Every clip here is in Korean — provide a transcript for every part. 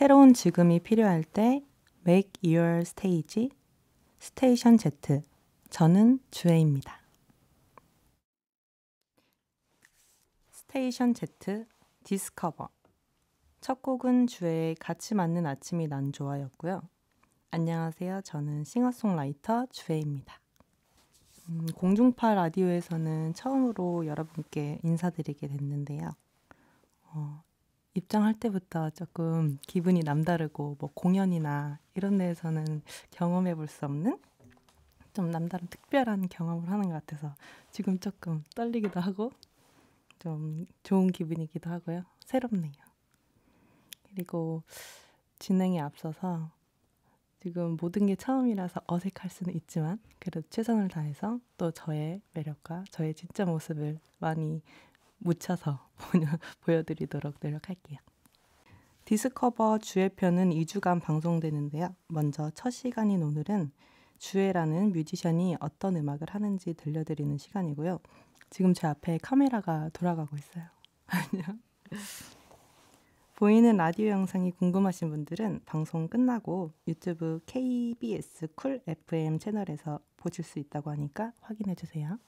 새로운 지금이 필요할 때 Make Your Stage, 스테이션 Z. 저는 주혜입니다. 스테이션 Z, 디스커버. 첫 곡은 주혜의 같이 맞는 아침이 난 좋아였고요. 안녕하세요. 저는 싱어송라이터 주혜입니다. 공중파 라디오에서는 처음으로 여러분께 인사드리게 됐는데요. 입장할 때부터 조금 기분이 남다르고 공연이나 이런 데에서는 경험해 볼 수 없는 좀 남다른 특별한 경험을 하는 것 같아서 지금 조금 떨리기도 하고 좀 좋은 기분이기도 하고요. 새롭네요. 그리고 진행에 앞서서 지금 모든 게 처음이라서 어색할 수는 있지만 그래도 최선을 다해서 또 저의 매력과 저의 진짜 모습을 많이 묻혀서 보여드리도록 노력할게요. 디스커버 주애편은 2주간 방송되는데요. 먼저 첫 시간인 오늘은 주애라는 뮤지션이 어떤 음악을 하는지 들려드리는 시간이고요. 지금 제 앞에 카메라가 돌아가고 있어요. 안녕. 보이는 라디오 영상이 궁금하신 분들은 방송 끝나고 유튜브 KBS 쿨 FM 채널에서 보실 수 있다고 하니까 확인해주세요.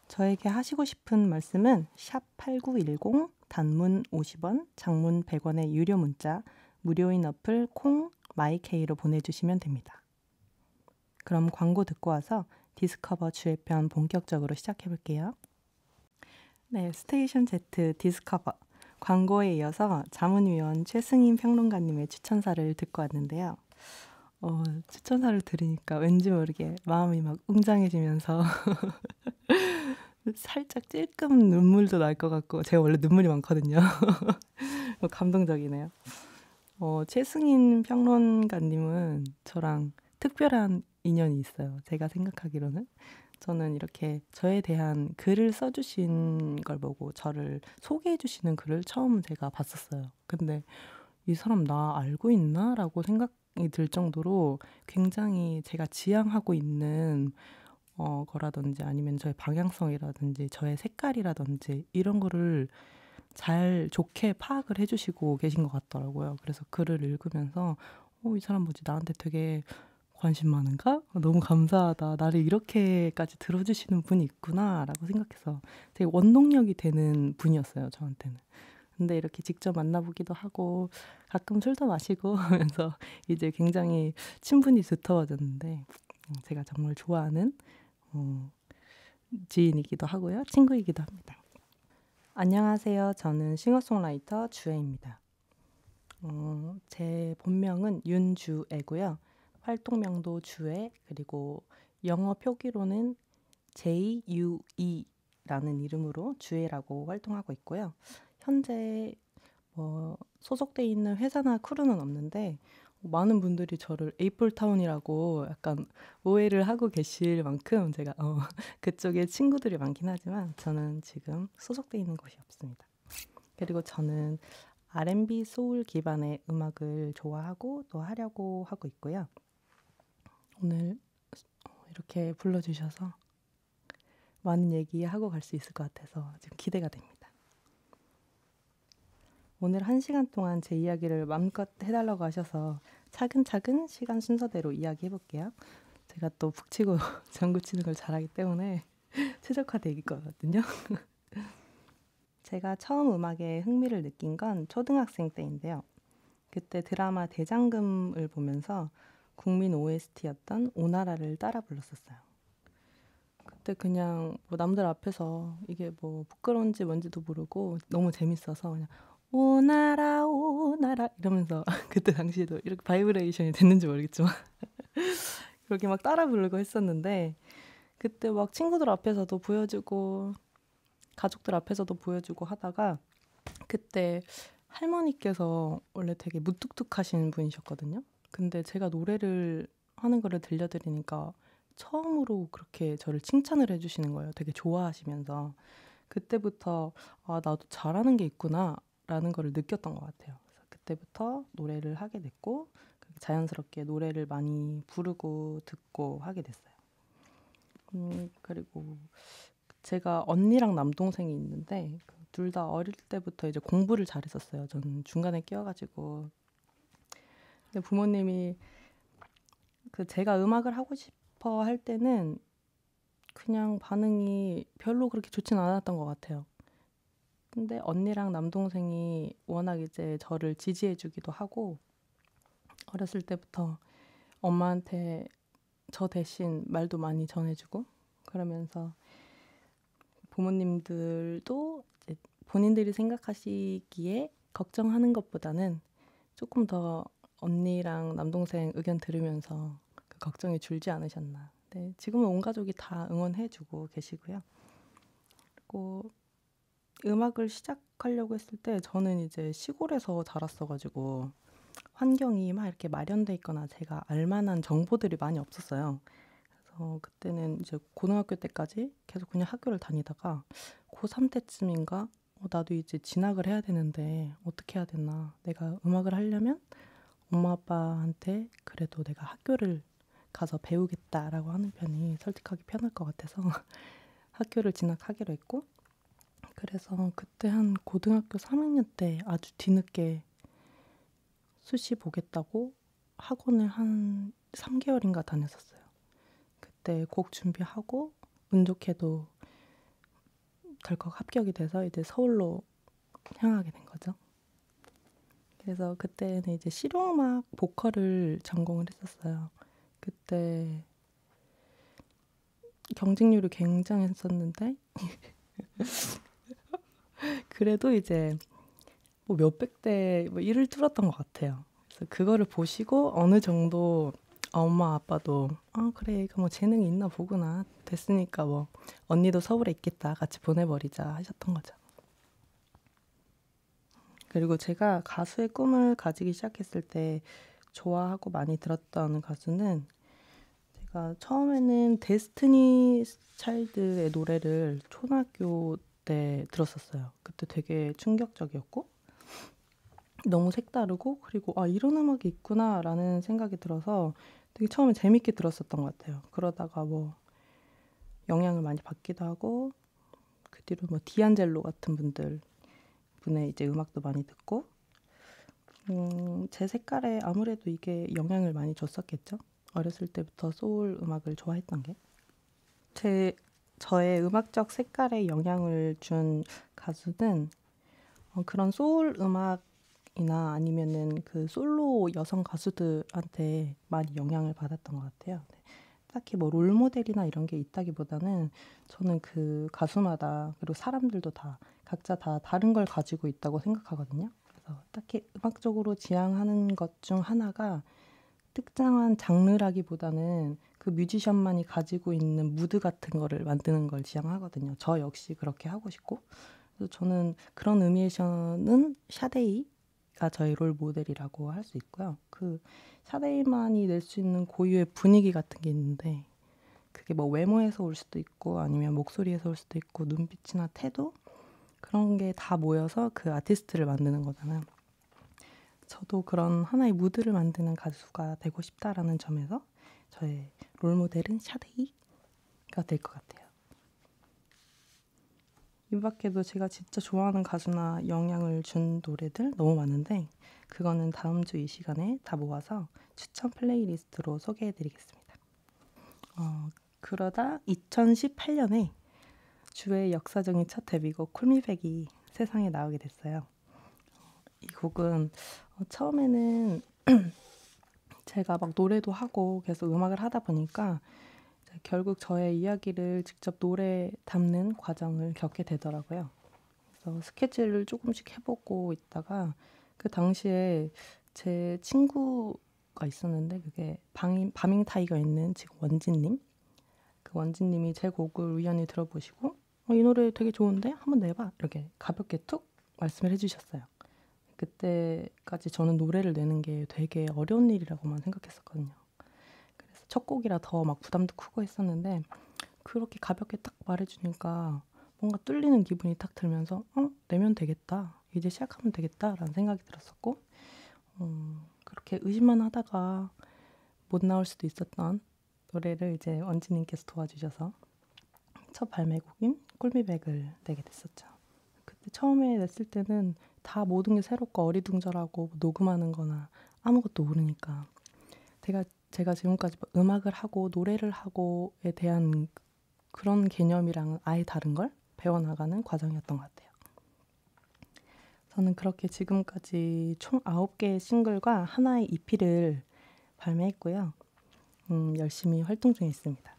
저에게 하시고 싶은 말씀은 샵8910 단문 50원, 장문 100원의 유료 문자, 무료인 어플 콩, 마이케이로 보내주시면 됩니다. 그럼 광고 듣고 와서 디스커버 주애편 본격적으로 시작해볼게요. 네, 스테이션 Z 디스커버. 광고에 이어서 자문위원 최승임 평론가님의 추천사를 듣고 왔는데요. 추천사를 들으니까 왠지 모르게 마음이 막 웅장해지면서 살짝 찔끔 눈물도 날 것 같고 제가 원래 눈물이 많거든요. 감동적이네요. 최승인 평론가님은 저랑 특별한 인연이 있어요. 제가 생각하기로는. 저는 이렇게 저에 대한 글을 써주신 걸 보고 저를 소개해 주시는 글을 처음 제가 봤었어요. 근데 이 사람 나 알고 있나? 라고 생각이 들 정도로 굉장히 제가 지향하고 있는 거라든지 아니면 저의 방향성이라든지 저의 색깔이라든지 이런 거를 잘 좋게 파악을 해주시고 계신 것 같더라고요. 그래서 글을 읽으면서 이 사람 뭐지 나한테 되게 관심 많은가? 너무 감사하다. 나를 이렇게까지 들어주시는 분이 있구나 라고 생각해서 되게 원동력이 되는 분이었어요. 저한테는. 근데 이렇게 직접 만나보기도 하고 가끔 술도 마시고 하면서 이제 굉장히 친분이 두터워졌는데 제가 정말 좋아하는 지인이기도 하고요. 친구이기도 합니다. 안녕하세요. 저는 싱어송라이터 주애입니다. 제 본명은 윤주애고요. 활동명도 주애, 그리고 영어 표기로는 JUE라는 이름으로 주애라고 활동하고 있고요. 현재 소속돼 있는 회사나 크루는 없는데 많은 분들이 저를 에이플타운이라고 약간 오해를 하고 계실 만큼 제가 그쪽에 친구들이 많긴 하지만 저는 지금 소속돼 있는 곳이 없습니다. 그리고 저는 R&B 소울 기반의 음악을 좋아하고 또 하려고 하고 있고요. 오늘 이렇게 불러주셔서 많은 얘기하고 갈 수 있을 것 같아서 지금 기대가 됩니다. 오늘 1시간 동안 제 이야기를 마음껏 해달라고 하셔서 차근차근 시간 순서대로 이야기해볼게요. 제가 또 북치고 전구치는 걸 잘하기 때문에 최적화되어 있거든요. 제가 처음 음악에 흥미를 느낀 건 초등학생 때인데요. 그때 드라마 대장금을 보면서 국민 OST였던 오나라를 따라 불렀었어요. 그때 그냥 남들 앞에서 이게 부끄러운지 뭔지도 모르고 너무 재밌어서 그냥 오나라 오나라 이러면서 그때 당시에도 이렇게 바이브레이션이 됐는지 모르겠지만 그렇게 막 따라 부르고 했었는데 그때 막 친구들 앞에서도 보여주고 가족들 앞에서도 보여주고 하다가 그때 할머니께서 원래 되게 무뚝뚝하신 분이셨거든요. 근데 제가 노래를 하는 거를 들려드리니까 처음으로 그렇게 저를 칭찬을 해주시는 거예요. 되게 좋아하시면서. 그때부터 나도 잘하는 게 있구나 라는 거를 느꼈던 것 같아요. 그래서 그때부터 노래를 하게 됐고 자연스럽게 노래를 많이 부르고 듣고 하게 됐어요. 그리고 제가 언니랑 남동생이 있는데 둘 다 어릴 때부터 이제 공부를 잘했었어요. 저는 중간에 끼어가지고 근데 부모님이 제가 음악을 하고 싶어 할 때는 그냥 반응이 별로 그렇게 좋진 않았던 것 같아요. 근데 언니랑 남동생이 워낙 이제 저를 지지해 주기도 하고 어렸을 때부터 엄마한테 저 대신 말도 많이 전해주고 그러면서 부모님들도 이제 본인들이 생각하시기에 걱정하는 것보다는 조금 더 언니랑 남동생 의견 들으면서 그 걱정이 줄지 않으셨나. 네, 지금은 온 가족이 다 응원해주고 계시고요. 그리고 음악을 시작하려고 했을 때 저는 이제 시골에서 자랐어가지고 환경이 막 이렇게 마련돼 있거나 제가 알 만한 정보들이 많이 없었어요. 그래서 그때는 이제 고등학교 때까지 계속 그냥 학교를 다니다가 고3 때쯤인가 나도 이제 진학을 해야 되는데 어떻게 해야 되나. 내가 음악을 하려면 엄마 아빠한테 그래도 내가 학교를 가서 배우겠다라고 하는 편이 설득하기 편할 것 같아서 학교를 진학하기로 했고 그래서 그때 한 고등학교 3학년 때 아주 뒤늦게 수시 보겠다고 학원을 한 3개월인가 다녔었어요. 그때 곡 준비하고 운 좋게도 덜컥 합격이 돼서 이제 서울로 향하게 된 거죠. 그래서 그때는 이제 실용음악 보컬을 전공을 했었어요. 그때 경쟁률이 굉장했었는데 그래도 이제 뭐 몇백 대 뭐 일을 뚫었던 것 같아요. 그래서 그거를 보시고 어느 정도 엄마 아빠도 그래 이거 뭐 재능이 있나 보구나 됐으니까 뭐 언니도 서울에 있겠다 같이 보내버리자 하셨던 거죠. 그리고 제가 가수의 꿈을 가지기 시작했을 때 좋아하고 많이 들었던 가수는 제가 처음에는 데스티니 차일드의 노래를 초등학교 때 들었었어요. 그때 되게 충격적이었고 너무 색다르고 그리고 이런 음악이 있구나라는 생각이 들어서 되게 처음에 재밌게 들었었던 것 같아요. 그러다가 뭐 영향을 많이 받기도 하고 그 뒤로 뭐 디안젤로 같은 분의 이제 음악도 많이 듣고 제 색깔에 아무래도 이게 영향을 많이 줬었겠죠. 어렸을 때부터 소울 음악을 좋아했던 게. 저의 음악적 색깔에 영향을 준 가수는 그런 소울 음악이나 아니면은 그 솔로 여성 가수들한테 많이 영향을 받았던 것 같아요. 네. 딱히 뭐 롤모델이나 이런 게 있다기보다는 저는 그 가수마다 그리고 사람들도 다 각자 다 다른 걸 가지고 있다고 생각하거든요. 그래서 딱히 음악적으로 지향하는 것 중 하나가 특정한 장르라기보다는 그 뮤지션만이 가지고 있는 무드 같은 거를 만드는 걸 지향하거든요. 저 역시 그렇게 하고 싶고. 그래서 저는 그런 의미에서는 샤데이가 저의 롤 모델이라고 할 수 있고요. 그 샤데이만이 낼 수 있는 고유의 분위기 같은 게 있는데 그게 뭐 외모에서 올 수도 있고 아니면 목소리에서 올 수도 있고 눈빛이나 태도 그런 게 다 모여서 그 아티스트를 만드는 거잖아요. 저도 그런 하나의 무드를 만드는 가수가 되고 싶다라는 점에서 저의 롤모델은 샤데이가 될 것 같아요. 이 밖에도 제가 진짜 좋아하는 가수나 영향을 준 노래들 너무 많은데 그거는 다음 주 이 시간에 다 모아서 추천 플레이리스트로 소개해드리겠습니다. 그러다 2018년에 주의 역사적인 첫 데뷔곡 콜미백이 세상에 나오게 됐어요. 이 곡은 처음에는 제가 막 노래도 하고 계속 음악을 하다 보니까 결국 저의 이야기를 직접 노래에 담는 과정을 겪게 되더라고요. 그래서 스케치를 조금씩 해보고 있다가 그 당시에 제 친구가 있었는데 그게 바밍 타이거 있는 지금 원진님 그 원진님이 제 곡을 우연히 들어보시고 이 노래 되게 좋은데 한번 내봐 이렇게 가볍게 툭 말씀을 해주셨어요. 그때까지 저는 노래를 내는 게 되게 어려운 일이라고만 생각했었거든요. 그래서 첫 곡이라 더 막 부담도 크고 했었는데 그렇게 가볍게 딱 말해주니까 뭔가 뚫리는 기분이 딱 들면서 내면 되겠다. 이제 시작하면 되겠다라는 생각이 들었었고 그렇게 의심만 하다가 못 나올 수도 있었던 노래를 이제 원지님께서 도와주셔서 첫 발매곡인 꿀미백을 내게 됐었죠. 그때 처음에 냈을 때는 다 모든 게 새롭고 어리둥절하고 녹음하는 거나 아무것도 모르니까. 제가 지금까지 음악을 하고 노래를 하고에 대한 그런 개념이랑은 아예 다른 걸 배워나가는 과정이었던 것 같아요. 저는 그렇게 지금까지 총 9개의 싱글과 하나의 EP를 발매했고요. 열심히 활동 중에 있습니다.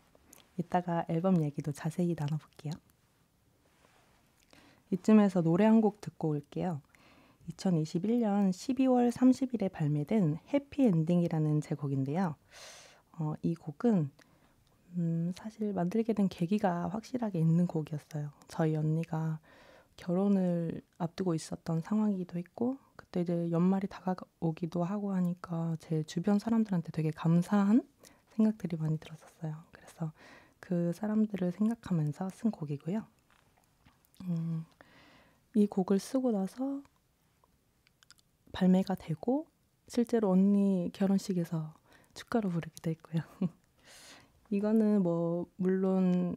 이따가 앨범 얘기도 자세히 나눠볼게요. 이쯤에서 노래 한 곡 듣고 올게요. 2021년 12월 30일에 발매된 해피엔딩이라는 제곡인데요. 이 곡은 사실 만들게 된 계기가 확실하게 있는 곡이었어요. 저희 언니가 결혼을 앞두고 있었던 상황이기도 했고, 그때 이제 연말이 다가오기도 하고 하니까 제 주변 사람들한테 되게 감사한 생각들이 많이 들었었어요. 그래서 그 사람들을 생각하면서 쓴 곡이고요. 이 곡을 쓰고 나서 발매가 되고 실제로 언니 결혼식에서 축가로 부르기도 했고요. 이거는 뭐 물론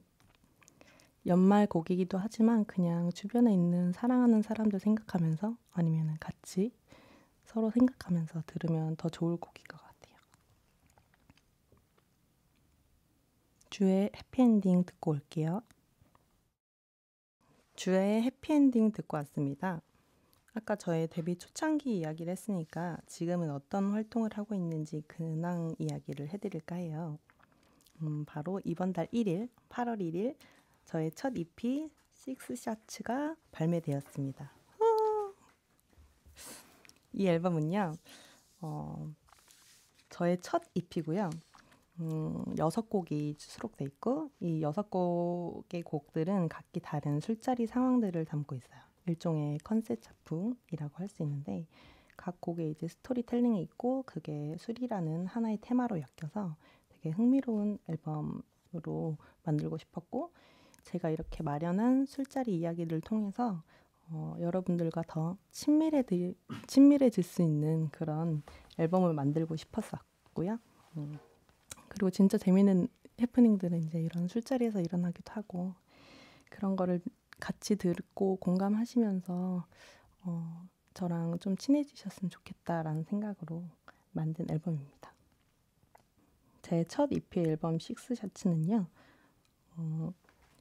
연말 곡이기도 하지만 그냥 주변에 있는 사랑하는 사람들 생각하면서 아니면 같이 서로 생각하면서 들으면 더 좋을 곡인 것 같아요. 주의 해피엔딩 듣고 올게요. 주의 해피엔딩 듣고 왔습니다. 아까 저의 데뷔 초창기 이야기를 했으니까 지금은 어떤 활동을 하고 있는지 근황 이야기를 해드릴까 해요. 바로 이번 달 1일, 8월 1일 저의 첫 EP 식스샷츠가 발매되었습니다. 이 앨범은요, 저의 첫 EP고요. 6곡이 수록돼 있고 이 6곡의 곡들은 각기 다른 술자리 상황들을 담고 있어요. 일종의 컨셉 작품이라고 할 수 있는데 각 곡에 이제 스토리텔링이 있고 그게 술이라는 하나의 테마로 엮여서 되게 흥미로운 앨범으로 만들고 싶었고 제가 이렇게 마련한 술자리 이야기를 통해서 여러분들과 더 친밀해질 수 있는 그런 앨범을 만들고 싶었었고요. 그리고 진짜 재미있는 해프닝들은 이제 이런 술자리에서 일어나기도 하고 그런 거를 같이 듣고 공감하시면서 저랑 좀 친해지셨으면 좋겠다라는 생각으로 만든 앨범입니다. 제 첫 EP 앨범 식스샷츠는요.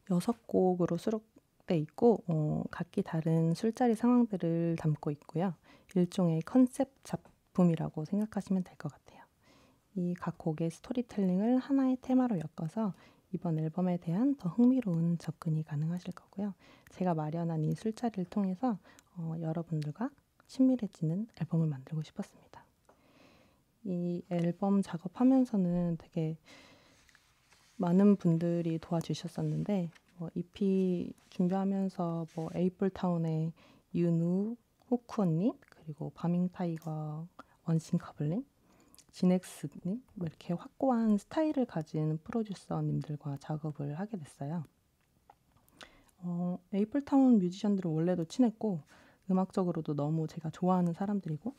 6곡으로 수록돼 있고 각기 다른 술자리 상황들을 담고 있고요. 일종의 컨셉 작품이라고 생각하시면 될 것 같아요. 이 각 곡의 스토리텔링을 하나의 테마로 엮어서 이번 앨범에 대한 더 흥미로운 접근이 가능하실 거고요. 제가 마련한 이 술자리를 통해서 여러분들과 친밀해지는 앨범을 만들고 싶었습니다. 이 앨범 작업하면서는 되게 많은 분들이 도와주셨었는데 EP 준비하면서 에이플타운의 윤우, 호쿠 언니, 그리고 바밍타이거 원싱커블님, 지넥스님 이렇게 확고한 스타일을 가진 프로듀서님들과 작업을 하게 됐어요. 에이플타운 뮤지션들은 원래도 친했고 음악적으로도 너무 제가 좋아하는 사람들이고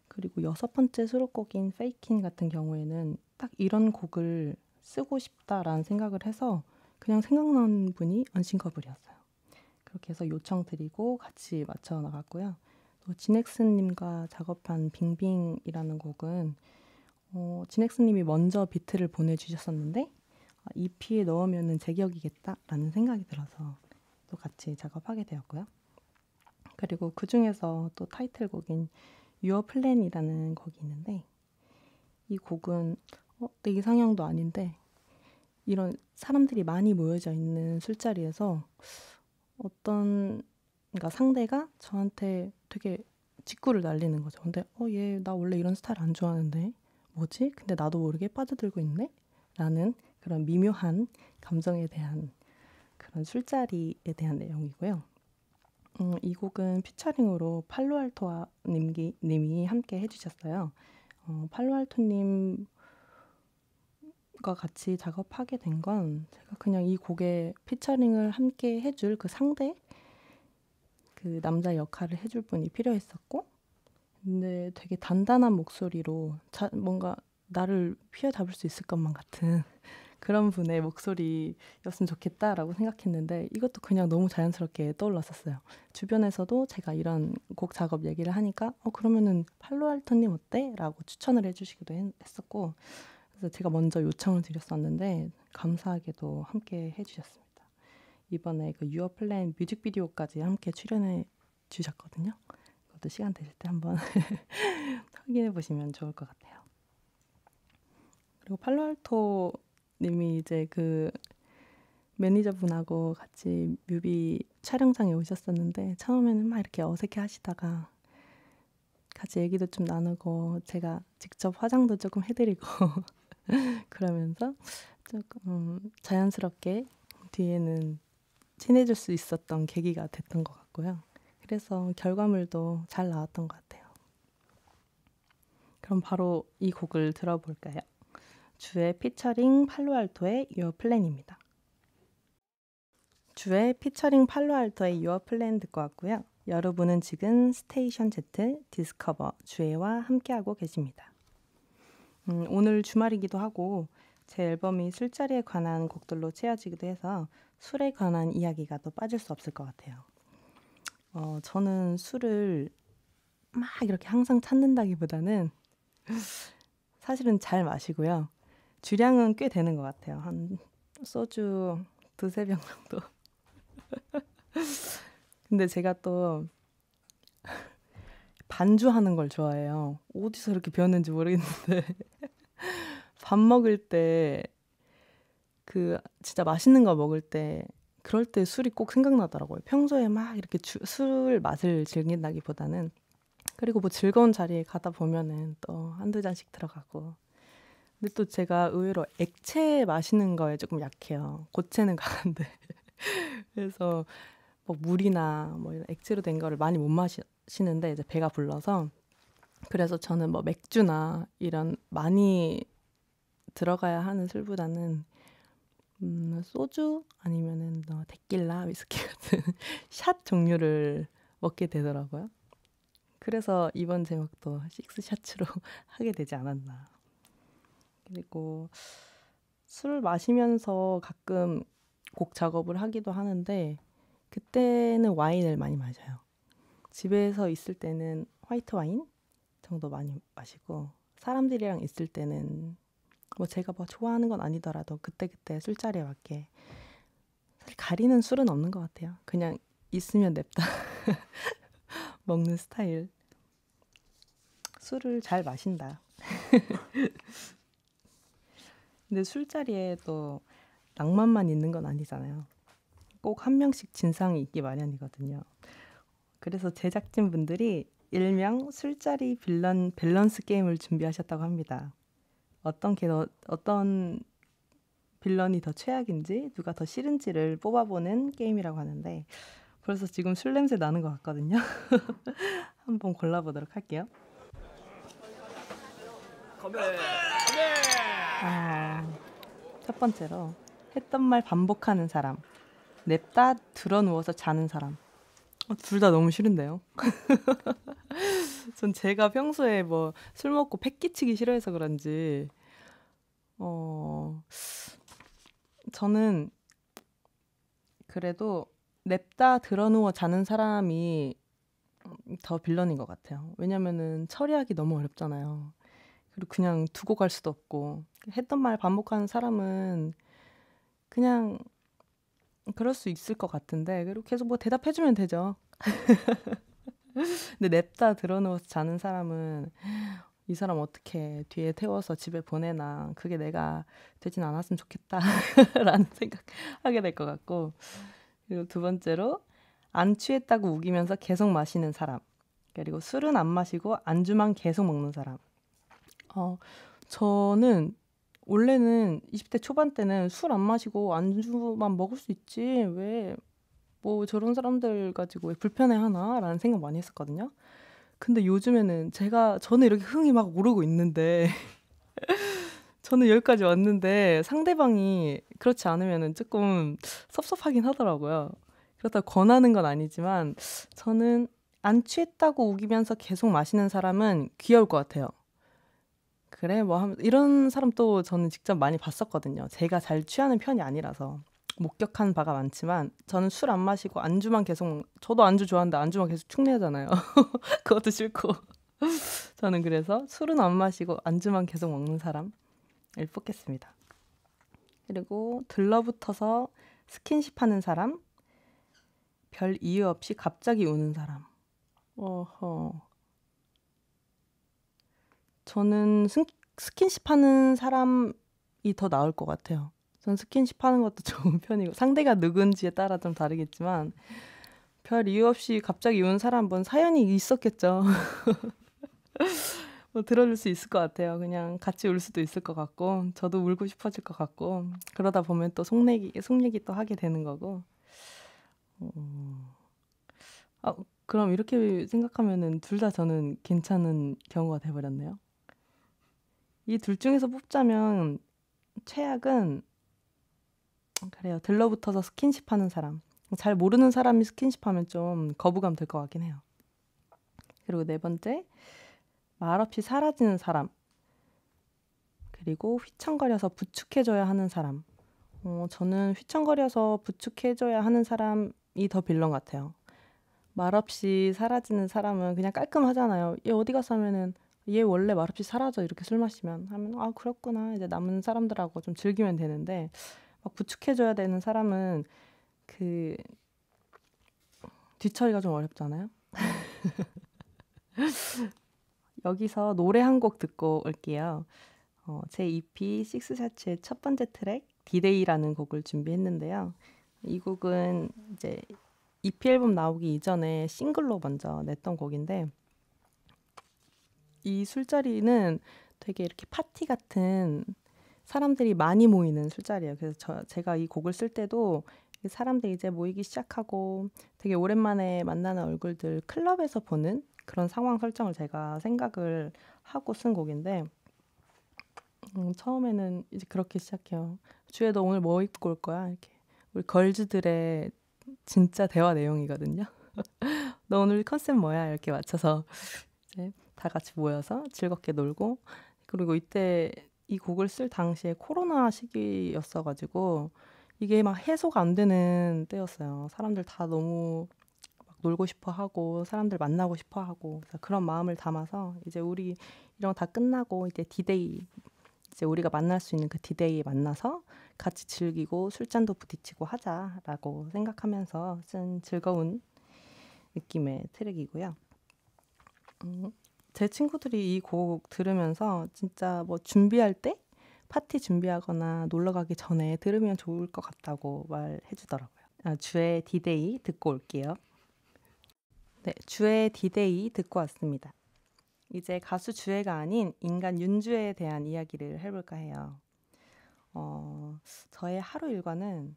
그리고 6번째 수록곡인 페이킨 같은 경우에는 딱 이런 곡을 쓰고 싶다라는 생각을 해서 그냥 생각난 분이 언싱커블이었어요. 그렇게 해서 요청드리고 같이 맞춰 나갔고요. 또 지넥스님과 작업한 빙빙이라는 곡은 지넥스님이 먼저 비트를 보내주셨었는데 EP에 넣으면 제격이겠다라는 생각이 들어서 또 같이 작업하게 되었고요. 그리고 그 중에서 또 타이틀곡인 Your Plan이라는 곡이 있는데 이 곡은 내 이상형도 아닌데 이런 사람들이 많이 모여져 있는 술자리에서 그러니까 상대가 저한테 되게 직구를 날리는 거죠. 근데 얘 나 원래 이런 스타일 안 좋아하는데 뭐지? 근데 나도 모르게 빠져들고 있네? 라는 그런 미묘한 감정에 대한 그런 술자리에 대한 내용이고요. 이 곡은 피처링으로 팔로알토 님이 함께 해주셨어요. 팔로알토님과 같이 작업하게 된 건 제가 그냥 이 곡에 피처링을 함께 해줄 그 상대 그 남자 역할을 해줄 분이 필요했었고 근데 되게 단단한 목소리로 뭔가 나를 휘어잡을 수 있을 것만 같은 그런 분의 목소리였으면 좋겠다라고 생각했는데 이것도 그냥 너무 자연스럽게 떠올랐었어요. 주변에서도 제가 이런 곡 작업 얘기를 하니까 그러면은 팔로알토님 어때? 라고 추천을 해주시기도 했었고 그래서 제가 먼저 요청을 드렸었는데 감사하게도 함께 해주셨습니다. 이번에 그 유어 플랜 뮤직비디오까지 함께 출연해 주셨거든요. 그것도 시간 되실 때 한번 확인해 보시면 좋을 것 같아요. 그리고 팔로알토 님이 이제 그 매니저분하고 같이 뮤비 촬영장에 오셨었는데 처음에는 막 이렇게 어색해 하시다가 같이 얘기도 좀 나누고 제가 직접 화장도 조금 해드리고 그러면서 조금 자연스럽게 뒤에는 친해질 수 있었던 계기가 됐던 것 같고요. 그래서 결과물도 잘 나왔던 것 같아요. 그럼 바로 이 곡을 들어볼까요? 주의 피처링 팔로알토의 Your Plan입니다. 주의 피처링 팔로알토의 Your Plan 듣고 왔고요. 여러분은 지금 스테이션 Z 디스커버 주애와 함께하고 계십니다. 오늘 주말이기도 하고 제 앨범이 술자리에 관한 곡들로 채워지기도 해서 술에 관한 이야기가 또 빠질 수 없을 것 같아요. 저는 술을 막 이렇게 항상 찾는다기보다는 사실은 잘 마시고요. 주량은 꽤 되는 것 같아요. 한 소주 2-3병 정도. 근데 제가 또 반주하는 걸 좋아해요. 어디서 이렇게 배웠는지 모르겠는데 밥 먹을 때 그 진짜 맛있는 거 먹을 때 그럴 때 술이 꼭 생각나더라고요. 평소에 막 이렇게 술 맛을 즐긴다기보다는 그리고 뭐 즐거운 자리에 가다 보면은 또 1-2잔씩 들어가고 근데 또 제가 의외로 액체 마시는 거에 조금 약해요. 고체는 강한데 그래서 뭐 물이나 뭐 이런 액체로 된 거를 많이 못 마시는데 이제 배가 불러서 그래서 저는 뭐 맥주나 이런 많이 들어가야 하는 술보다는 소주 아니면은 데킬라, 위스키 같은 샷 종류를 먹게 되더라고요. 그래서 이번 제목도 식스샷으로 하게 되지 않았나. 그리고 술 마시면서 가끔 곡 작업을 하기도 하는데 그때는 와인을 많이 마셔요. 집에서 있을 때는 화이트 와인 정도 많이 마시고 사람들이랑 있을 때는 뭐 제가 뭐 좋아하는 건 아니더라도 그때그때 술자리에 맞게 사실 가리는 술은 없는 것 같아요. 그냥 있으면 냅다 먹는 스타일. 술을 잘 마신다. 근데 술자리에 또 낭만만 있는 건 아니잖아요. 꼭 한 명씩 진상이 있기 마련이거든요. 그래서 제작진분들이 일명 술자리 밸런스 게임을 준비하셨다고 합니다. 어떤 빌런이 더 최악인지 누가 더 싫은지를 뽑아보는 게임이라고 하는데 벌써 지금 술 냄새 나는 것 같거든요. 한번 골라보도록 할게요. 첫 번째로 했던 말 반복하는 사람, 냅다 드러누워서 자는 사람. 둘 다 너무 싫은데요. 전 제가 평소에 뭐 술 먹고 패 끼치기 싫어해서 그런지 저는 그래도 냅다 드러누워 자는 사람이 더 빌런인 것 같아요. 왜냐면은 처리하기 너무 어렵잖아요. 그리고 그냥 두고 갈 수도 없고 했던 말 반복하는 사람은 그냥 그럴 수 있을 것 같은데 그리고 계속 뭐 대답해주면 되죠. 근데 냅다 드러누워서 자는 사람은 이 사람 어떻게 뒤에 태워서 집에 보내나 그게 내가 되진 않았으면 좋겠다라는 생각하게 될 것 같고 그리고 두 번째로 안 취했다고 우기면서 계속 마시는 사람 그리고 술은 안 마시고 안주만 계속 먹는 사람 저는 원래는 20대 초반 때는 술 안 마시고 안주만 먹을 수 있지 왜 뭐 저런 사람들 가지고 왜 불편해하나 라는 생각 많이 했었거든요. 근데 요즘에는 저는 이렇게 흥이 막 오르고 있는데 저는 여기까지 왔는데 상대방이 그렇지 않으면은 조금 섭섭하긴 하더라고요. 그렇다고 권하는 건 아니지만 저는 안 취했다고 우기면서 계속 마시는 사람은 귀여울 것 같아요. 그래? 뭐 하면 이런 사람 또 저는 직접 많이 봤었거든요. 제가 잘 취하는 편이 아니라서 목격한 바가 많지만 저는 술 안 마시고 안주만 계속 저도 안주 좋아하는데 안주만 계속 축내잖아요. 그것도 싫고 저는 그래서 술은 안 마시고 안주만 계속 먹는 사람을 뽑겠습니다. 그리고 들러붙어서 스킨십 하는 사람, 별 이유 없이 갑자기 우는 사람. 어허. 저는 스킨십 하는 사람이 더 나을 것 같아요. 전 스킨십 하는 것도 좋은 편이고 상대가 누군지에 따라 좀 다르겠지만 별 이유 없이 갑자기 우는 사람 은 사연이 있었겠죠. 뭐 들어줄 수 있을 것 같아요. 그냥 같이 울 수도 있을 것 같고 저도 울고 싶어질 것 같고 그러다 보면 또 속 얘기 또 하게 되는 거고 아, 그럼 이렇게 생각하면은 둘 다 저는 괜찮은 경우가 돼버렸네요. 이 둘 중에서 뽑자면 최악은 그래요. 들러붙어서 스킨십 하는 사람. 잘 모르는 사람이 스킨십 하면 좀 거부감 들 것 같긴 해요. 그리고 네 번째, 말없이 사라지는 사람. 그리고 휘청거려서 부축해줘야 하는 사람. 저는 휘청거려서 부축해줘야 하는 사람이 더 빌런 같아요. 말없이 사라지는 사람은 그냥 깔끔하잖아요. 얘 어디 갔어 하면은 얘 원래 말없이 사라져 이렇게 술 마시면 하면 아 그렇구나 이제 남은 사람들하고 좀 즐기면 되는데 막 부축해줘야 되는 사람은 그 뒤처리가 좀 어렵잖아요. 여기서 노래 한 곡 듣고 올게요. 제 EP 식스샤츠의 첫 번째 트랙 디데이라는 곡을 준비했는데요. 이 곡은 이제 EP 앨범 나오기 이전에 싱글로 먼저 냈던 곡인데 이 술자리는 되게 이렇게 파티 같은 사람들이 많이 모이는 술자리예요. 그래서 제가 이 곡을 쓸 때도 사람들이 이제 모이기 시작하고 되게 오랜만에 만나는 얼굴들 클럽에서 보는 그런 상황 설정을 제가 생각을 하고 쓴 곡인데 처음에는 이제 그렇게 시작해요. 주혜 너 오늘 뭐 입고 올 거야? 이렇게 우리 걸즈들의 진짜 대화 내용이거든요. 너 오늘 컨셉 뭐야? 이렇게 맞춰서 이제 다 같이 모여서 즐겁게 놀고 그리고 이때 이 곡을 쓸 당시에 코로나 시기였어가지고 이게 막 해소가 안 되는 때였어요. 사람들 다 너무 막 놀고 싶어 하고 사람들 만나고 싶어 하고 그래서 그런 마음을 담아서 이제 우리 이런 거 다 끝나고 이제 디데이 이제 우리가 만날 수 있는 그 디데이에 만나서 같이 즐기고 술잔도 부딪히고 하자라고 생각하면서 쓴 즐거운 느낌의 트랙이고요. 제 친구들이 이 곡 들으면서 진짜 뭐 준비할 때 파티 준비하거나 놀러 가기 전에 들으면 좋을 것 같다고 말해주더라고요. 주의 디데이 듣고 올게요. 네, 주의 디데이 듣고 왔습니다. 이제 가수 주혜가 아닌 인간 윤주혜에 대한 이야기를 해볼까 해요. 저의 하루 일과는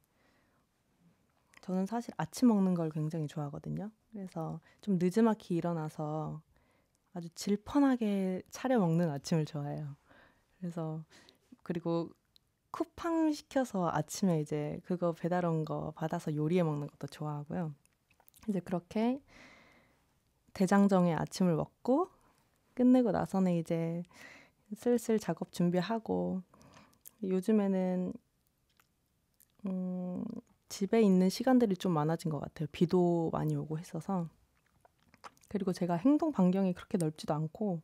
저는 사실 아침 먹는 걸 굉장히 좋아하거든요. 그래서 좀 늦지막히 일어나서 아주 질펀하게 차려 먹는 아침을 좋아해요. 그래서 그리고 쿠팡 시켜서 아침에 이제 그거 배달 온 거 받아서 요리해 먹는 것도 좋아하고요. 이제 그렇게 대장정의 아침을 먹고 끝내고 나서는 이제 슬슬 작업 준비하고 요즘에는 집에 있는 시간들이 좀 많아진 것 같아요. 비도 많이 오고 했어서 그리고 제가 행동 반경이 그렇게 넓지도 않고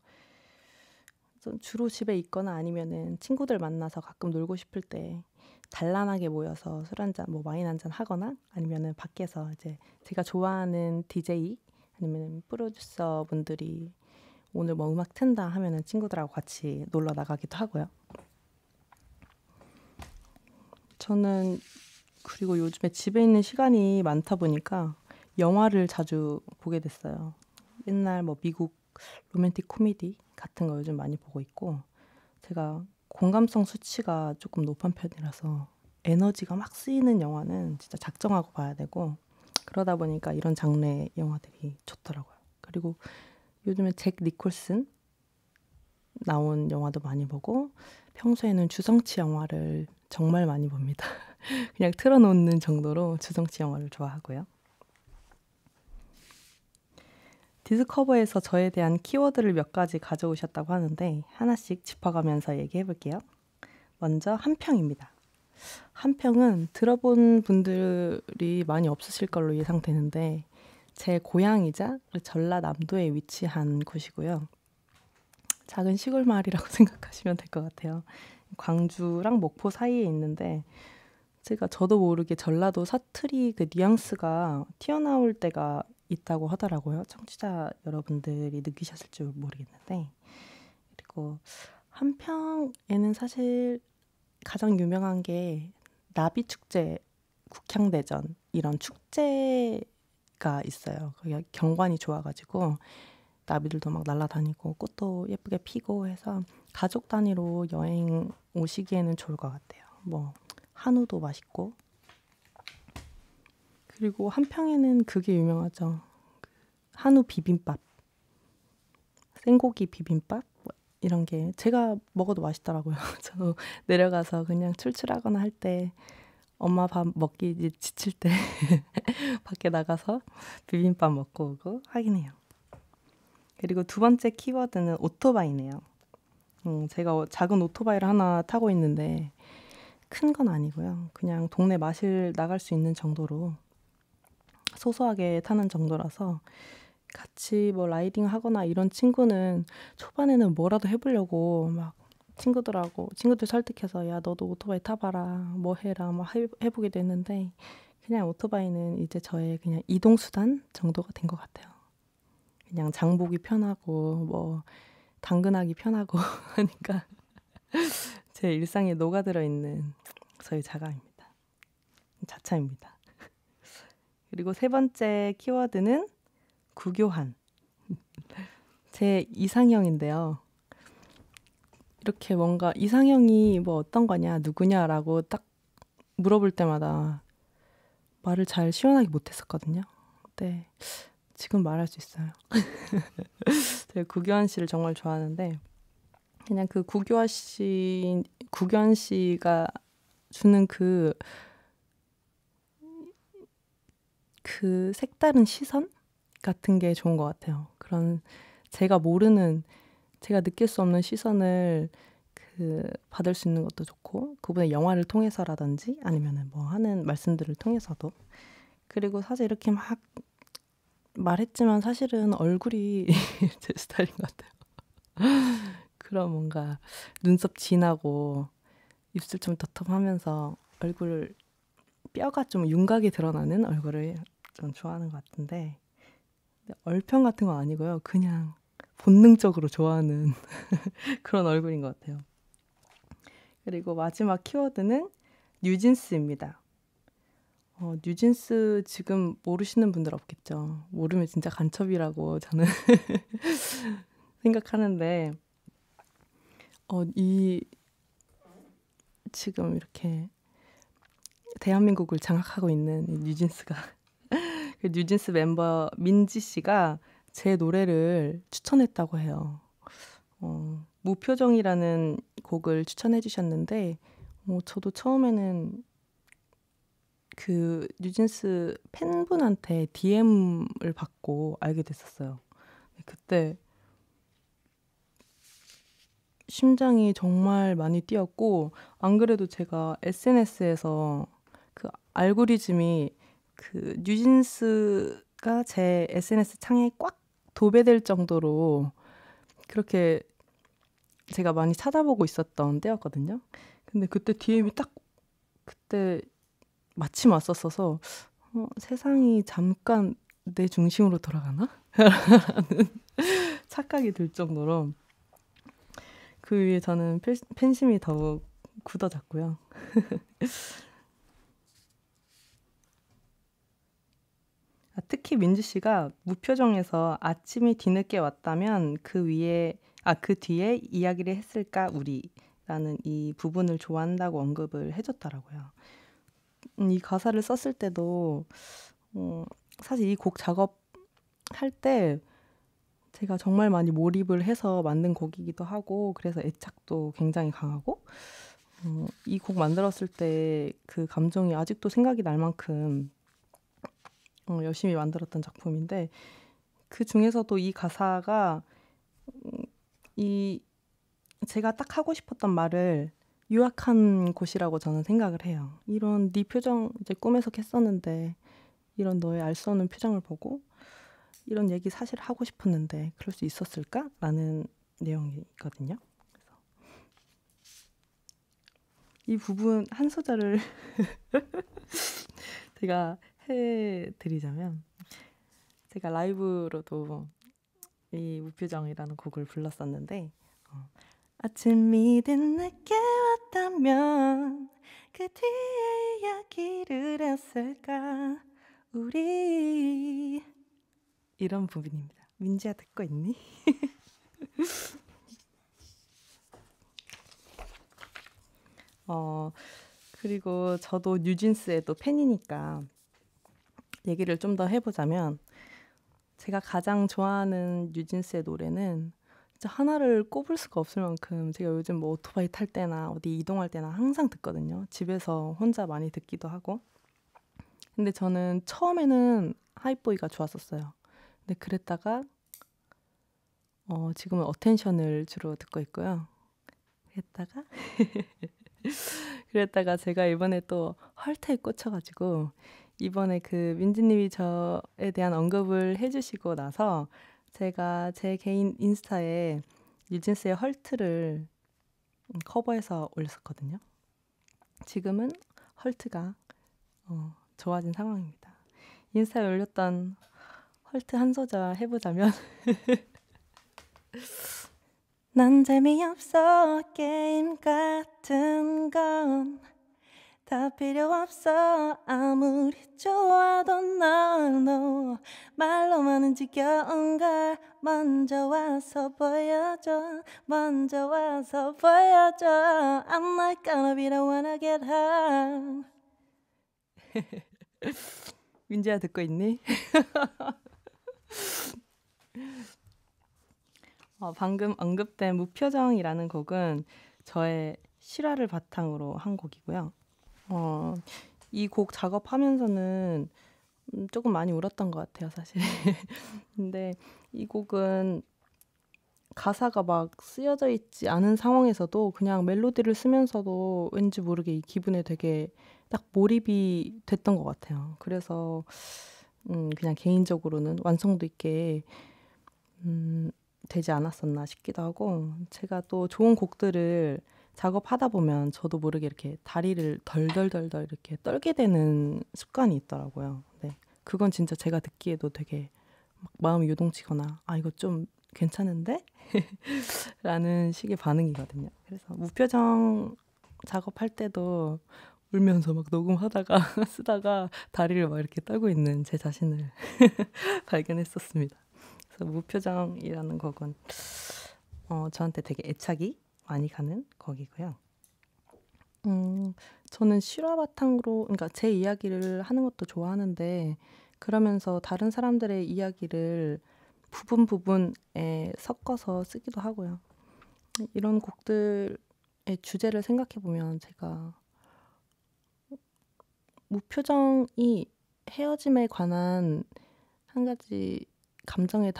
주로 집에 있거나 아니면은 친구들 만나서 가끔 놀고 싶을 때 단란하게 모여서 술 한잔, 뭐 와인 한잔 하거나 아니면은 밖에서 이제 제가 좋아하는 DJ 아니면 프로듀서 분들이 오늘 뭐 음악 튼다 하면은 친구들하고 같이 놀러 나가기도 하고요. 저는 그리고 요즘에 집에 있는 시간이 많다 보니까 영화를 자주 보게 됐어요. 옛날 뭐 미국 로맨틱 코미디 같은 거 요즘 많이 보고 있고 제가 공감성 수치가 조금 높은 편이라서 에너지가 막 쓰이는 영화는 진짜 작정하고 봐야 되고 그러다 보니까 이런 장르의 영화들이 좋더라고요. 그리고 요즘에 잭 니콜슨 나온 영화도 많이 보고 평소에는 주성치 영화를 정말 많이 봅니다. 그냥 틀어놓는 정도로 주성치 영화를 좋아하고요. 디스커버에서 저에 대한 키워드를 몇 가지 가져오셨다고 하는데 하나씩 짚어가면서 얘기해 볼게요. 먼저 한평입니다. 한평은 들어본 분들이 많이 없으실 걸로 예상되는데 제 고향이자 전라남도에 위치한 곳이고요. 작은 시골 마을이라고 생각하시면 될 것 같아요. 광주랑 목포 사이에 있는데 제가 저도 모르게 전라도 사투리 그 뉘앙스가 튀어나올 때가 있다고 하더라고요. 청취자 여러분들이 느끼셨을지 모르겠는데 그리고 한평에는 사실 가장 유명한 게 나비축제, 국향대전 이런 축제가 있어요. 거기 경관이 좋아가지고 나비들도 막 날아다니고 꽃도 예쁘게 피고 해서 가족 단위로 여행 오시기에는 좋을 것 같아요. 뭐 한우도 맛있고 그리고 한평에는 그게 유명하죠. 한우 비빔밥, 생고기 비빔밥 뭐 이런 게 제가 먹어도 맛있더라고요. 저 내려가서 그냥 출출하거나 할 때 엄마 밥 먹기 지칠 때 밖에 나가서 비빔밥 먹고 오고 하긴 해요. 그리고 두 번째 키워드는 오토바이네요. 제가 작은 오토바이를 하나 타고 있는데 큰 건 아니고요. 그냥 동네 마실 나갈 수 있는 정도로 소소하게 타는 정도라서 같이 뭐 라이딩 하거나 이런 친구는 초반에는 뭐라도 해보려고 막 친구들 설득해서 야 너도 오토바이 타봐라 뭐 해라 막 해보게 됐는데 그냥 오토바이는 이제 저의 그냥 이동수단 정도가 된 것 같아요. 그냥 장보기 편하고 뭐 당근하기 편하고 하니까 제 일상에 녹아들어 있는 저희 자차입니다. 그리고 세 번째 키워드는 구교한. 제 이상형인데요. 이렇게 뭔가 이상형이 뭐 어떤 거냐, 누구냐라고 딱 물어볼 때마다 말을 잘 시원하게 못했었거든요. 근데 지금 말할 수 있어요. 제가 구교한 씨를 정말 좋아하는데 그냥 그 구교한 씨가 주는 그 색다른 시선 같은 게 좋은 것 같아요. 그런 제가 느낄 수 없는 시선을 받을 수 있는 것도 좋고 그분의 영화를 통해서라든지 아니면은 뭐 하는 말씀들을 통해서도 그리고 사실 이렇게 막 말했지만 사실은 얼굴이 제 스타일인 것 같아요. 그런 뭔가 눈썹 진하고 입술 좀 텁텁하면서 얼굴 뼈가 좀 윤곽이 드러나는 얼굴을 좀 좋아하는 것 같은데 얼평 같은 건 아니고요. 그냥 본능적으로 좋아하는 그런 얼굴인 것 같아요. 그리고 마지막 키워드는 뉴진스입니다. 뉴진스 지금 모르시는 분들 없겠죠. 모르면 진짜 간첩이라고 저는 생각하는데 이 지금 이렇게 대한민국을 장악하고 있는 이 뉴진스가 그 뉴진스 멤버 민지 씨가 제 노래를 추천했다고 해요. 무표정이라는 곡을 추천해 주셨는데 저도 처음에는 그 뉴진스 팬분한테 DM을 받고 알게 됐었어요. 그때 심장이 정말 많이 뛰었고 안 그래도 제가 SNS에서 그 알고리즘이 그 뉴진스가 제 SNS 창에 꽉 도배될 정도로 그렇게 제가 많이 찾아보고 있었던 때였거든요. 근데 그때 DM이 딱 그때 마침 왔었어서 세상이 잠깐 내 중심으로 돌아가나? 라는 착각이 들 정도로 그 위에 저는 팬심이 더욱 굳어졌고요. 특히 민주 씨가 무표정에서 아침이 뒤늦게 왔다면 그 뒤에 이야기를 했을까 우리라는 이 부분을 좋아한다고 언급을 해줬더라고요. 이 가사를 썼을 때도 사실 이 곡 작업할 때 제가 정말 많이 몰입을 해서 만든 곡이기도 하고 그래서 애착도 굉장히 강하고 이 곡 만들었을 때 그 감정이 아직도 생각이 날 만큼 열심히 만들었던 작품인데 그 중에서도 이 가사가 이 제가 딱 하고 싶었던 말을 요약한 곳이라고 저는 생각을 해요. 이런 네 표정 이제 꿈에서 깼었는데 이런 너의 알 수 없는 표정을 보고 이런 얘기 사실 하고 싶었는데 그럴 수 있었을까? 라는 내용이거든요. 그래서 이 부분 한 소절을 제가 해드리자면 제가 라이브로도 이 무표정이라는 곡을 불렀었는데 아침이 된 내게 왔다면 그 뒤에 이야기를 했을까 우리 이런 부분입니다. 민지야 듣고 있니? 그리고 저도 뉴진스의 또 팬이니까 얘기를 좀 더 해보자면 제가 가장 좋아하는 뉴진스의 노래는 진짜 하나를 꼽을 수가 없을 만큼 제가 요즘 뭐 오토바이 탈 때나 어디 이동할 때나 항상 듣거든요. 집에서 혼자 많이 듣기도 하고. 근데 저는 처음에는 하이보이가 좋았었어요. 근데 그랬다가 지금은 어텐션을 주로 듣고 있고요. 그랬다가 제가 이번에 또 헐트에 꽂혀가지고 이번에 그 민지님이 저에 대한 언급을 해주시고 나서 제가 제 개인 인스타에 뉴진스의 헐트를 커버해서 올렸었거든요. 지금은 헐트가 좋아진 상황입니다. 인스타에 올렸던 헐트 한 소절 해보자면 난 재미없어 게임 같은 건 다 필요 없어 아무리 좋아도 no 말로만은 지겨운 걸 먼저 와서 보여줘 먼저 와서 보여줘 I'm not gonna be the one to get high 민지야 듣고 있니? 방금 언급된 무표정이라는 곡은 저의 실화를 바탕으로 한 곡이고요. 이 곡 작업하면서는 조금 많이 울었던 것 같아요, 사실. 근데 이 곡은 가사가 막 쓰여져 있지 않은 상황에서도 그냥 멜로디를 쓰면서도 왠지 모르게 이 기분에 되게 딱 몰입이 됐던 것 같아요. 그래서 그냥 개인적으로는 완성도 있게 되지 않았었나 싶기도 하고 제가 또 좋은 곡들을 작업하다 보면 저도 모르게 이렇게 다리를 덜덜덜덜 이렇게 떨게 되는 습관이 있더라고요. 네, 그건 진짜 제가 듣기에도 되게 막 마음이 요동치거나 아 이거 좀 괜찮은데? 라는 식의 반응이거든요. 그래서 무표정 작업할 때도 울면서 막 녹음하다가 쓰다가 다리를 막 이렇게 떨고 있는 제 자신을 발견했었습니다. 그래서 무표정이라는 곡은 저한테 되게 애착이 많이 가는 곡이고요. 저는 실화 바탕으로 그러니까 제 이야기를 하는 것도 좋아하는데 그러면서 다른 사람들의 이야기를 부분에 섞어서 쓰기도 하고요. 이런 곡들의 주제를 생각해 보면 제가 무표정이 헤어짐에 관한 한 가지 감정에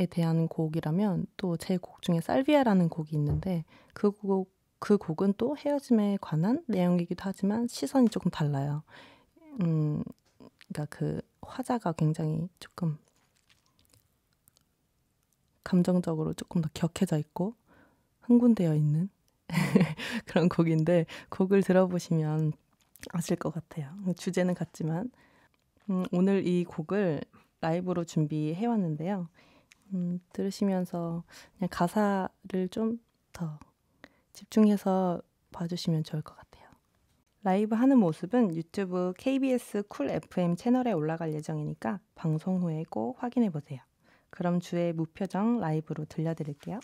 대한 곡이라면 또 제 곡 중에 살비아라는 곡이 있는데 그 곡은 또 헤어짐에 관한 내용이기도 하지만 시선이 조금 달라요. 그러니까 그 화자가 굉장히 조금 감정적으로 조금 더 격해져 있고 흥분되어 있는 그런 곡인데 곡을 들어보시면 아실 것 같아요. 주제는 같지만 오늘 이 곡을 라이브로 준비해 왔는데요. 들으시면서 그냥 가사를 좀 더 집중해서 봐주시면 좋을 것 같아요. 라이브 하는 모습은 유튜브 KBS 쿨 FM 채널에 올라갈 예정이니까 방송 후에 꼭 확인해 보세요. 그럼 주의 무표정 라이브로 들려드릴게요.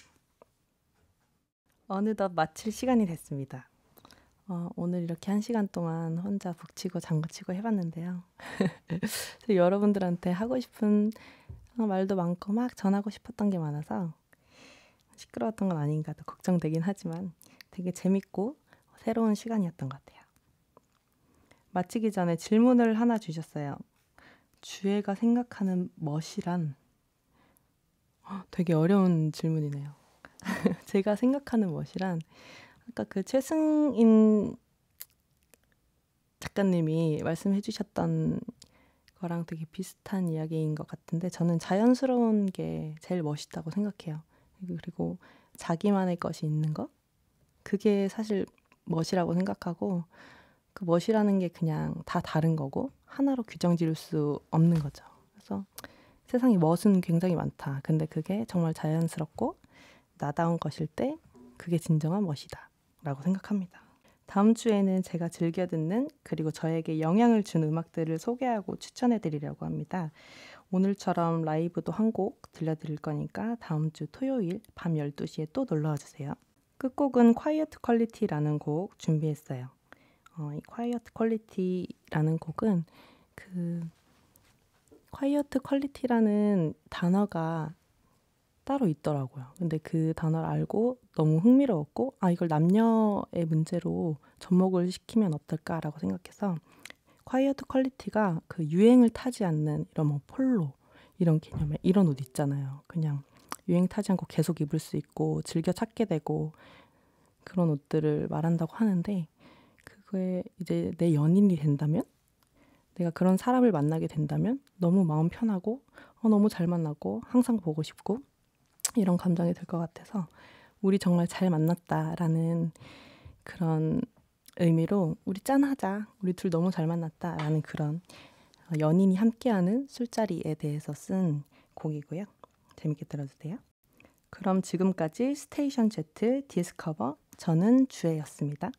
어느덧 마칠 시간이 됐습니다. 오늘 이렇게 1시간 동안 혼자 북치고 장구치고 해봤는데요. 여러분들한테 하고 싶은 말도 많고 막 전하고 싶었던 게 많아서 시끄러웠던 건 아닌가 또 걱정되긴 하지만 되게 재밌고 새로운 시간이었던 것 같아요. 마치기 전에 질문을 하나 주셨어요. 주애가 생각하는 멋이란 되게 어려운 질문이네요. 제가 생각하는 멋이란 아까 그 최승인 작가님이 말씀해 주셨던 거랑 되게 비슷한 이야기인 것 같은데 저는 자연스러운 게 제일 멋있다고 생각해요. 그리고 자기만의 것이 있는 거? 그게 사실 멋이라고 생각하고 그 멋이라는 게 그냥 다 다른 거고 하나로 규정 지을 수 없는 거죠. 그래서 세상에 멋은 굉장히 많다. 근데 그게 정말 자연스럽고 나다운 것일 때 그게 진정한 멋이다. 라고 생각합니다. 다음 주에는 제가 즐겨 듣는 그리고 저에게 영향을 준 음악들을 소개하고 추천해 드리려고 합니다. 오늘처럼 라이브도 한 곡 들려드릴 거니까 다음 주 토요일 밤 12시에 또 놀러와 주세요. 끝곡은 Quiet Quality라는 곡 준비했어요. 이 Quiet Quality라는 곡은 그 Quiet Quality라는 단어가 따로 있더라고요. 근데 그 단어를 알고 너무 흥미로웠고 이걸 남녀의 문제로 접목을 시키면 어떨까라고 생각해서 quiet quality가 그 유행을 타지 않는 이런 뭐 폴로 이런 개념의 이런 옷 있잖아요. 그냥 유행 타지 않고 계속 입을 수 있고 즐겨 찾게 되고 그런 옷들을 말한다고 하는데 그거에 이제 내 연인이 된다면 내가 그런 사람을 만나게 된다면 너무 마음 편하고 너무 잘 만나고 항상 보고 싶고 이런 감정이 들 것 같아서 우리 정말 잘 만났다라는 그런 의미로 우리 짠하자. 우리 둘 너무 잘 만났다라는 그런 연인이 함께하는 술자리에 대해서 쓴 곡이고요. 재밌게 들어주세요. 그럼 지금까지 스테이션 Z 디스커버 저는 주혜였습니다.